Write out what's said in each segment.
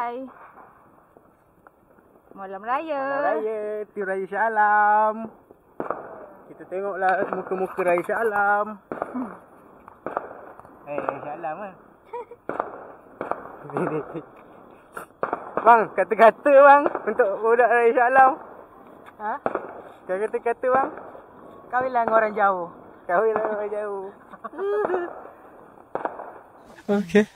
Hai. Malam Raya. Malam Raya, Tim Raya Shah Alam. Kita tengoklah muka-muka Raya Shah Alam. Shah Alam kan? Bang, kata-kata bang untuk budak Raya Shah Alam. Ha? Kata-kata bang. Kahwinlah dengan orang jauh. Kahwinlah dengan orang jauh. Okay.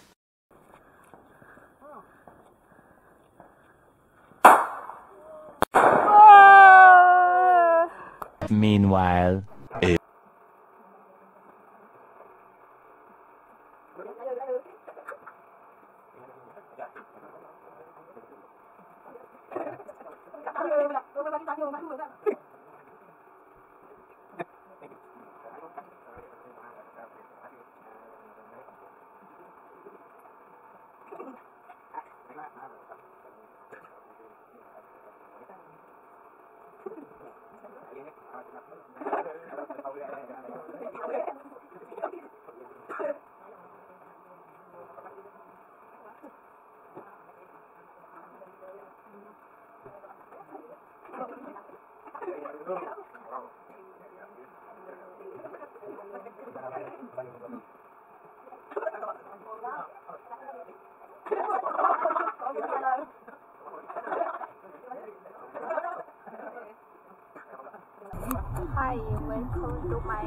Meanwhile, Hi, welcome to my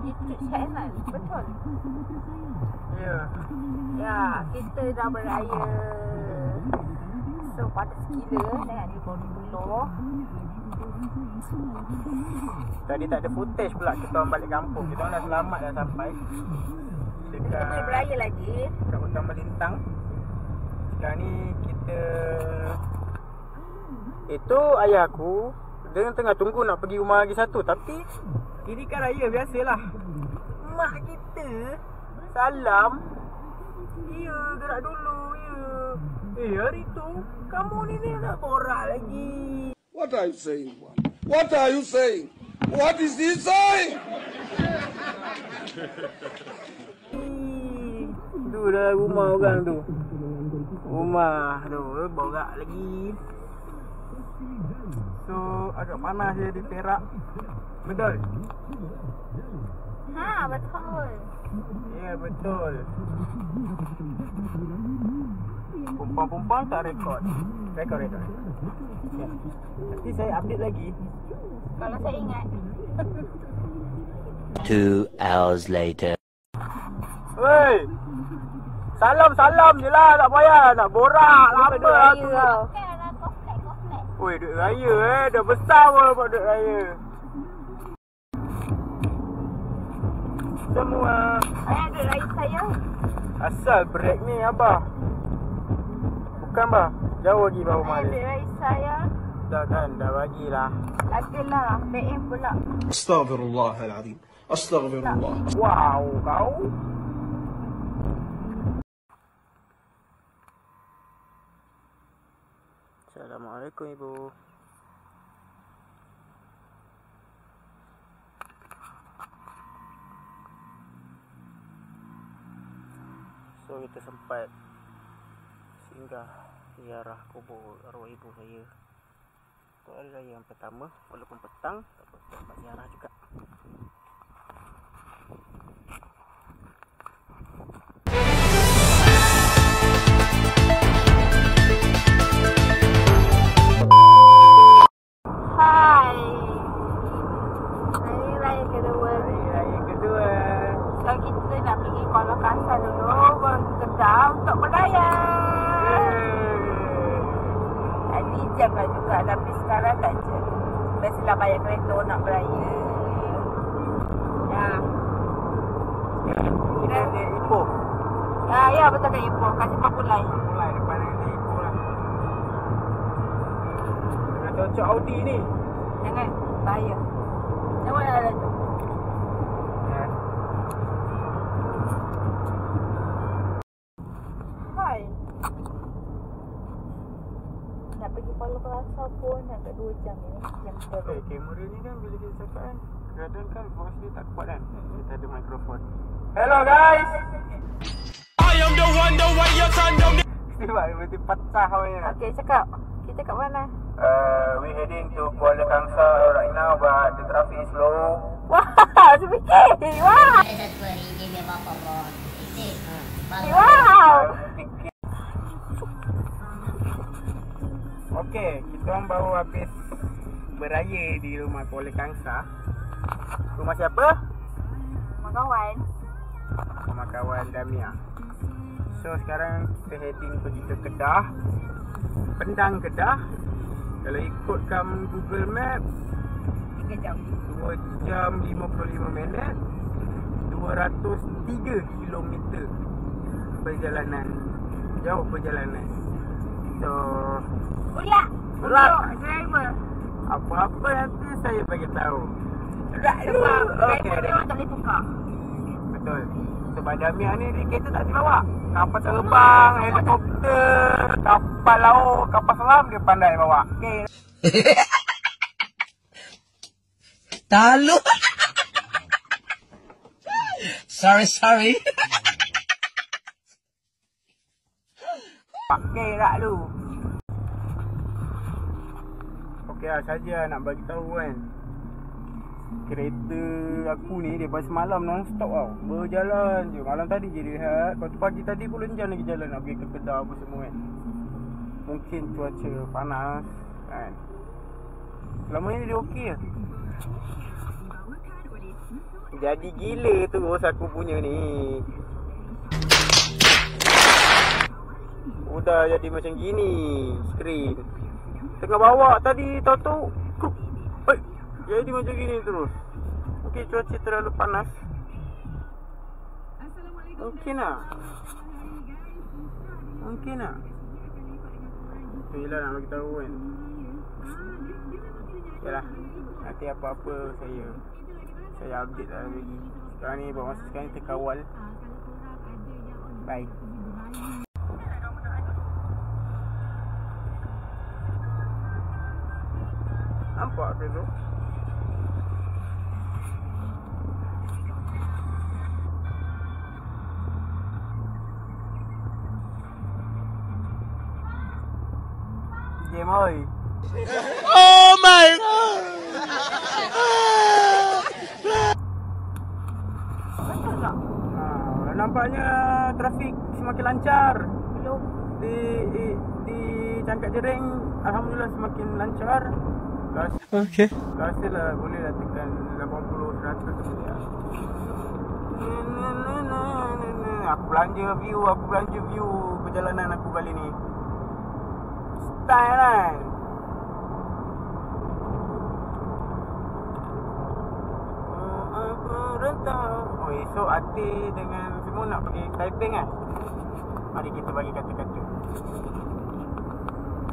YouTube channel. Betul? Ya. Ya, kita dah beraya. So, panas gila dengan di bulu. Tadi tak ada footage pula kita orang balik kampung. Kita orang dah selamat dah sampai Kita boleh beraya lagi. dekat Hutan Melintang. Sekarang ni kita, itu ayah aku, dia tengah tunggu nak pergi rumah lagi satu. Tapi ini kan raya biasalah. Mak kita salam, ya gerak dulu ya. Hari tu kamu ni nak borak lagi. What are you saying? What are you saying? What is he saying? Tu dah rumah orang tu. Rumah tu borak lagi. So agak panas je di Perak. Betul? Ha, betul. Ya betul. Pumpang-pumpang tak rekod. Rekod. Ya. Nanti saya update lagi. Kalau saya ingat. 2 hours later. Hei! Salam je lah, tak payah nak borak lama lah tu. Kan ada komplek-komplek. Oi, duit raya dah besar pun dapat duit raya. Semua Ayah duit raya saya. asal break ni abah. Bukan bah, jauh lagi baru Ayah mari. duit raya saya. Dah kan, dah bagilah. Lagilah, BM pula. Astaghfirullahaladzim. Astaghfirullah. Wow, kau. Assalamualaikum ibu. So kita sempat singgah ziarah kubur arwah ibu saya. Untuk hari raya yang pertama, walaupun petang, tak apa, kita sempat ziarah juga. Hai. Hari raya kedua. Hari raya kedua. So kita nak pergi Kuala Kasar dulu. Baru Kedah untuk beraya. Tadi jam lah juga. Tapi sekarang tak jam. Biasalah bayar kereta nak beraya. Ya. Kita di Ipoh. Ya betul kat Ipoh. Kasih Papulai. Mulai depan ni Ipoh lah. Dengan cocok Audi ni. Jangan. Bahaya. Jangan ada tu. Hai. Nak pergi Kuala Kasar pun agak 2 jam ni. Jam teruk. Kamera ni kan bila kita cakap kan, kadang kan voice dia tak kuat kan. Kita ada mikrofon. Hello guys. I am the one, the way you turn down. Sebab mesti patah punya. Okay, cakap. Kita kat mana? We heading to Kuala Kangsar right now, but the traffic is slow. Wah, sedikit. Wah. Wow. Okay, kita orang baru habis beraya di rumah Kuala Kangsar. Rumah siapa? Rumah kawan. Rumah kawan Damia. So sekarang kita heading pergi ke Kedah, Pendang Kedah. Kalau ikutkan Google Maps 3 jam. 2 jam 55 minit, 203 kilometer perjalanan. Jauh perjalanan. So Ulak. Ulak. Driver. apa-apa nanti saya bagi tahu. Sebab Okey, driver tak boleh tukar. betul. Sebab Damia ni dia kereta tak dibawa. Kapal terbang, helikopter, kapal laut, kapal selam dia pandai bawa. Okey. Talu. sorry. Pakai tak lu. Okey lah, saja nak bagi tahu kan. Kereta aku ni daripada semalam non-stop tau. Berjalan je. Malam tadi je rehat. Lepas tu pagi tadi pun lenjan lagi jalan nak pergi ke Kedah apa semua kan. Mungkin cuaca panas kan. Selama ni dia okey lah. Jadi gila terus aku punya ni. Udah jadi macam gini skrin. Tengah bawa tadi tahu-tahu jadi macam gini terus. Okey, cuaca terlalu panas. Mungkin lah. Tu je lah nak bagi tahu kan. Yalah, nanti apa-apa saya update lah lagi. Sekarang ni buat masa sekarang ni terkawal. Bye. Nampak ke tu? Game oi. Oh my god. Betul tak? Nampaknya trafik semakin lancar. Belum. Di Cangkat Jering alhamdulillah semakin lancar. Okay. Rasalah boleh lah tekan 80 100 ya. Aku belanja view perjalanan aku kali ni. Style kan. Oh, esok Ati dengan semua nak pergi Taiping kan. Mari kita bagi kata-kata.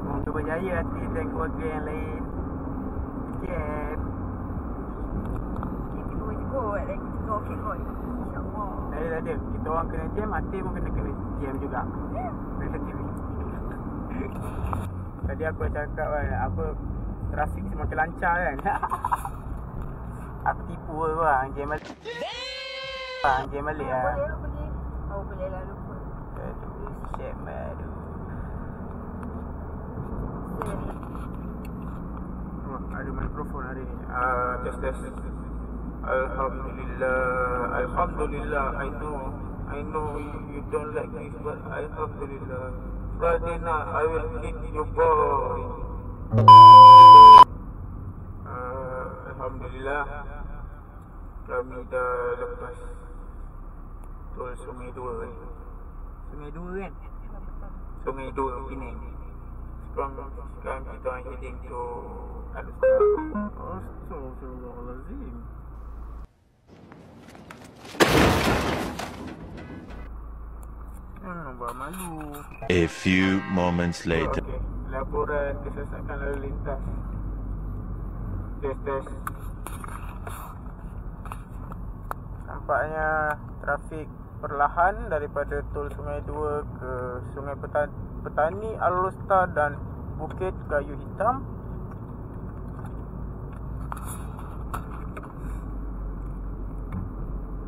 Semoga berjaya Ati dan keluarga yang lain. Jam. Kita dua je kot. Lagi 3 okey kot. InsyaAllah. Dah ada. Kita orang kena jam, Ati pun kena jam juga. Relatif. Tadi aku cakap kan, apa trafik semakin lancar kan. Aku tipu orang jam balik. Jam balik lah. Boleh lah pergi. Oh, boleh lah lupa. Aduh, jam baru. Ada mikrofon hari ni. Test. Alhamdulillah. I know you don't like this, but Alhamdulillah. Friday night I will hit your boy. Alhamdulillah. Kami dah lepas tol Sungai 2 kan. Sungai 2 kan? Sungai 2 Penang. Sekarang kita heading to Astaghfirullahalazim. Nampak malu. A few moments later. Okay. Laporan kesesakan lalu lintas. Test. Nampaknya trafik perlahan daripada tol Sungai 2 ke Sungai Petani, Alor-Star dan Bukit Kayu Hitam.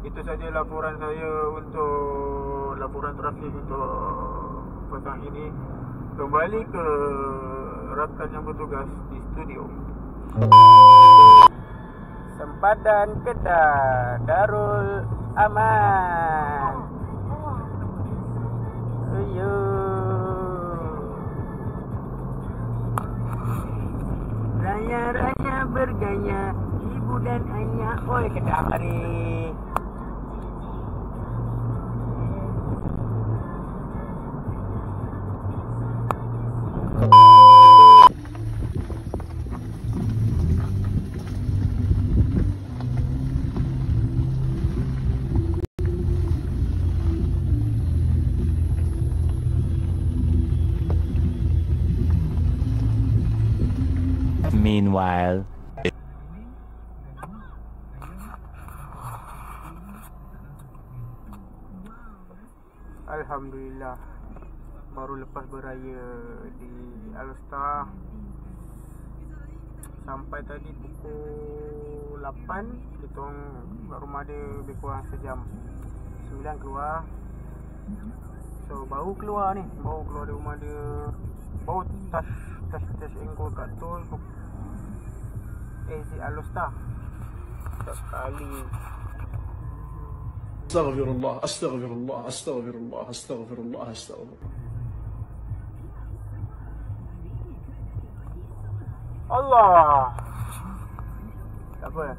Itu saja laporan saya untuk laporan trafik untuk petang ini kembali ke rakan yang bertugas di studio. Sempadan Kedah Darul Aman. Ayo. Raya-raya bergaya, ibu dan ayah, oi Kedah mari. Meanwhile, Alhamdulillah, baru lepas beraya di Alostar. Sampai tadi pukul 8, kita orang kat rumah dia lebih kurang sejam. 9 keluar. So baru keluar dari rumah dia. Baru touch engkau kat tol exit Alostar. Sekali. Astaghfirullah, astaghfirullah, astaghfirullah, astaghfirullah, astaghfirullah. Allah. Tak apa,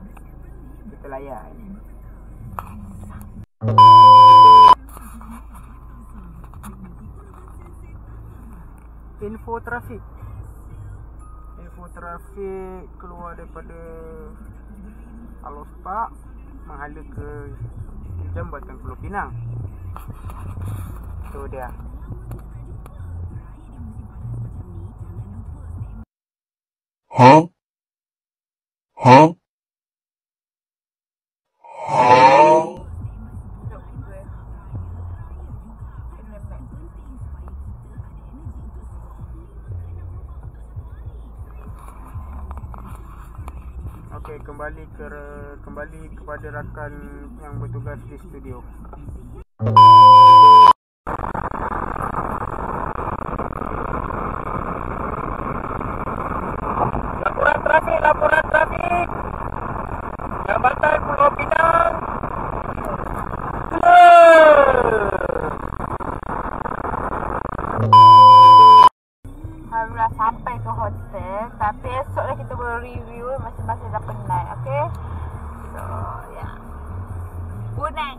kita layan. Info trafik keluar daripada Alostar menghala ke Jambatan Pulau Pinang. Tu dia. Huh? Okey, kembali kepada rakan yang bertugas di studio. Laporan trafik. Jambatan Pulau Pinang. Alhamdulillah sampai ke hotel. Tapi esoklah kita review masing-masing dah penat. Okay. So, yeah. Good night.